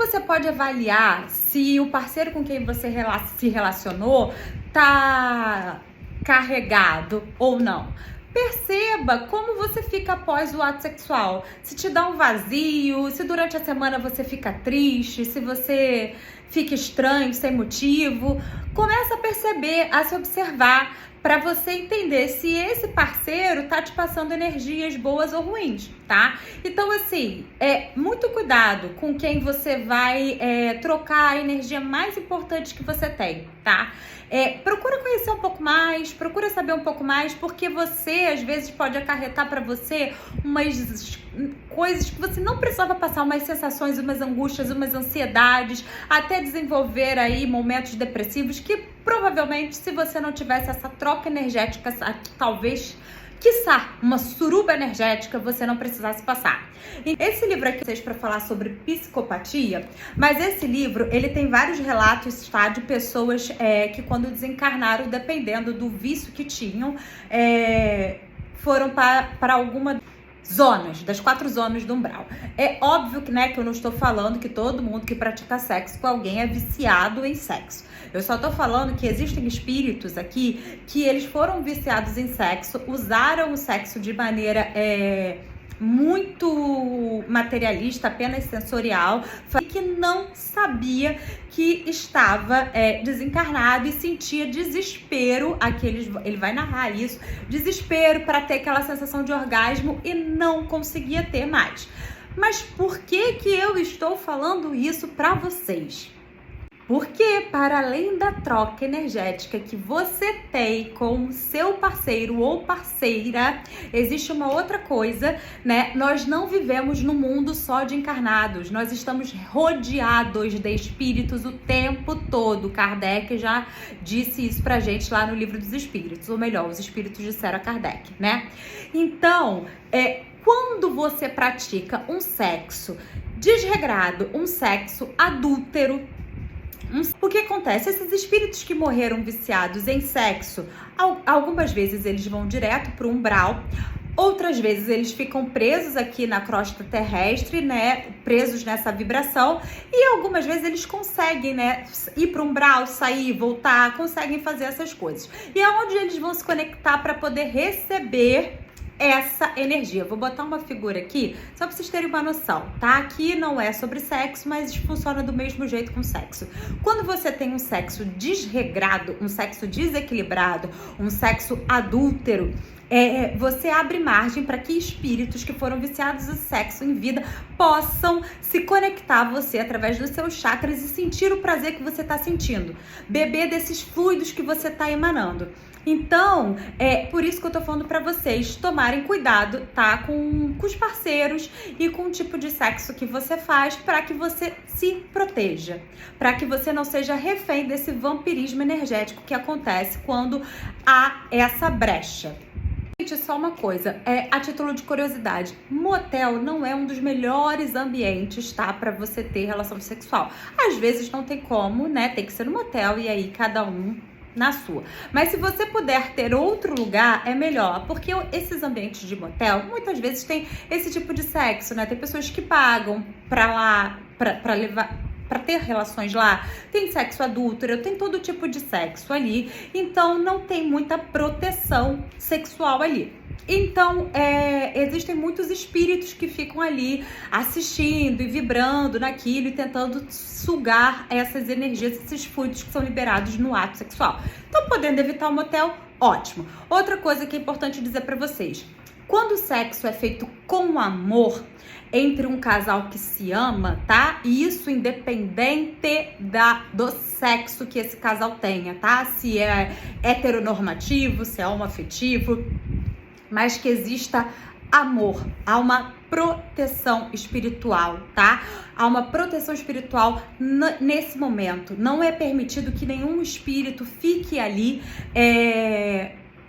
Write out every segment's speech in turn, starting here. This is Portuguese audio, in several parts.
você pode avaliar se o parceiro com quem você se relacionou tá carregado ou não. Perceba como você fica após o ato sexual. Se te dá um vazio, se durante a semana você fica triste, se você fica estranho, sem motivo. Começa a perceber, a se observar, para você entender se esse parceiro tá te passando energias boas ou ruins, tá? Então, assim, muito cuidado com quem você vai trocar a energia mais importante que você tem, tá? Procura conhecer um pouco mais, procura saber um pouco mais, porque você, às vezes, pode acarretar para você umas coisas que você não precisava passar, umas sensações, umas angústias, umas ansiedades, até desenvolver aí momentos depressivos que provavelmente, se você não tivesse essa troca energética, talvez, quiçá, uma suruba energética, você não precisasse passar. Esse livro aqui é para falar sobre psicopatia, mas esse livro, ele tem vários relatos, tá, de pessoas que quando desencarnaram, dependendo do vício que tinham, foram para alguma das 4 zonas do umbral. É óbvio que, que eu não estou falando que todo mundo que pratica sexo com alguém é viciado em sexo. Eu só tô falando que existem espíritos aqui que eles foram viciados em sexo, usaram o sexo de maneira muito materialista, apenas sensorial, e que não sabia que estava desencarnado e sentia desespero, ele vai narrar isso, desespero para ter aquela sensação de orgasmo e não conseguia ter mais. Mas por que que eu estou falando isso para vocês? Porque, para além da troca energética que você tem com o seu parceiro ou parceira, existe uma outra coisa, né? Nós não vivemos num mundo só de encarnados. Nós estamos rodeados de espíritos o tempo todo. Kardec já disse isso pra gente lá no Livro dos Espíritos. Ou melhor, os espíritos disseram a Kardec, né? Então, quando você pratica um sexo desregrado, um sexo adúltero, o que acontece? Esses espíritos que morreram viciados em sexo, algumas vezes eles vão direto para o umbral, outras vezes eles ficam presos aqui na crosta terrestre, né? Presos nessa vibração, e algumas vezes eles conseguem, né? Ir para o umbral, sair, voltar, conseguem fazer essas coisas. E é onde eles vão se conectar para poder receber essa energia. Vou botar uma figura aqui, só para vocês terem uma noção, tá? Aqui não é sobre sexo, mas funciona do mesmo jeito com sexo. Quando você tem um sexo desregrado, um sexo desequilibrado, um sexo adúltero, você abre margem para que espíritos que foram viciados em sexo em vida possam se conectar a você através dos seus chakras e sentir o prazer que você está sentindo. Beber desses fluidos que você está emanando. Então, por isso que eu tô falando pra vocês tomarem cuidado, tá? Com os parceiros e com o tipo de sexo que você faz, para que você se proteja, para que você não seja refém desse vampirismo energético que acontece quando há essa brecha. Gente, só uma coisa, a título de curiosidade, motel não é um dos melhores ambientes, tá? Pra você ter relação sexual. Às vezes não tem como, né? Tem que ser no motel e aí cada um na sua. Mas se você puder ter outro lugar, é melhor, porque esses ambientes de motel, muitas vezes tem esse tipo de sexo, né? Tem pessoas que pagam pra lá, pra levar, pra ter relações lá, tem sexo adúltero, tem todo tipo de sexo ali, então não tem muita proteção sexual ali. Então, existem muitos espíritos que ficam ali assistindo e vibrando naquilo e tentando sugar essas energias, esses fluidos que são liberados no ato sexual. Então, podendo evitar o motel, ótimo. Outra coisa que é importante dizer para vocês, quando o sexo é feito com amor, entre um casal que se ama, tá? E isso independente do sexo que esse casal tenha, tá? Se é heteronormativo, se é homoafetivo, mas que exista amor, há uma proteção espiritual, tá? Há uma proteção espiritual nesse momento. Não é permitido que nenhum espírito fique ali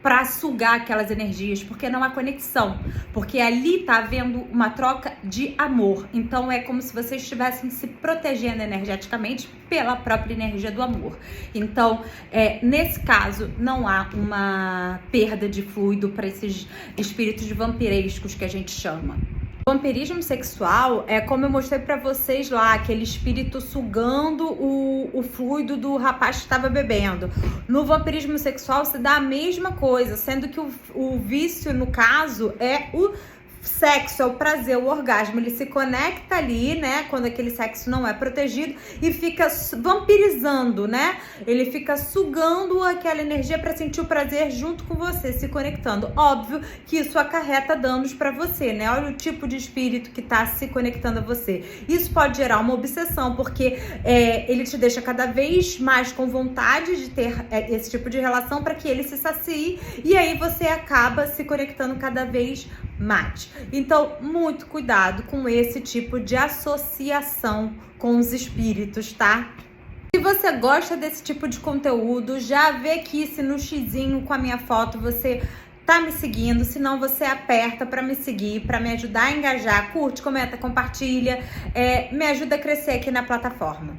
para sugar aquelas energias, porque não há conexão, porque ali tá havendo uma troca de amor. Então é como se vocês estivessem se protegendo energeticamente pela própria energia do amor. Então, nesse caso, não há uma perda de fluido para esses espíritos vampirescos que a gente chama. Vampirismo sexual é como eu mostrei pra vocês lá, aquele espírito sugando o fluido do rapaz que estava bebendo. No vampirismo sexual se dá a mesma coisa, sendo que o vício, no caso, é o sexo, é o prazer, o orgasmo. Ele se conecta ali, né, quando aquele sexo não é protegido, e fica vampirizando, né? Ele fica sugando aquela energia para sentir o prazer junto com você, se conectando. Óbvio que isso acarreta danos para você, né? Olha o tipo de espírito que tá se conectando a você. Isso pode gerar uma obsessão, porque ele te deixa cada vez mais com vontade de ter esse tipo de relação para que ele se sacie, e aí você acaba se conectando cada vez mais. Então, muito cuidado com esse tipo de associação com os espíritos, tá? Se você gosta desse tipo de conteúdo, já vê aqui se no xizinho com a minha foto você tá me seguindo, se não você aperta para me seguir, para me ajudar a engajar, curte, comenta, compartilha, me ajuda a crescer aqui na plataforma.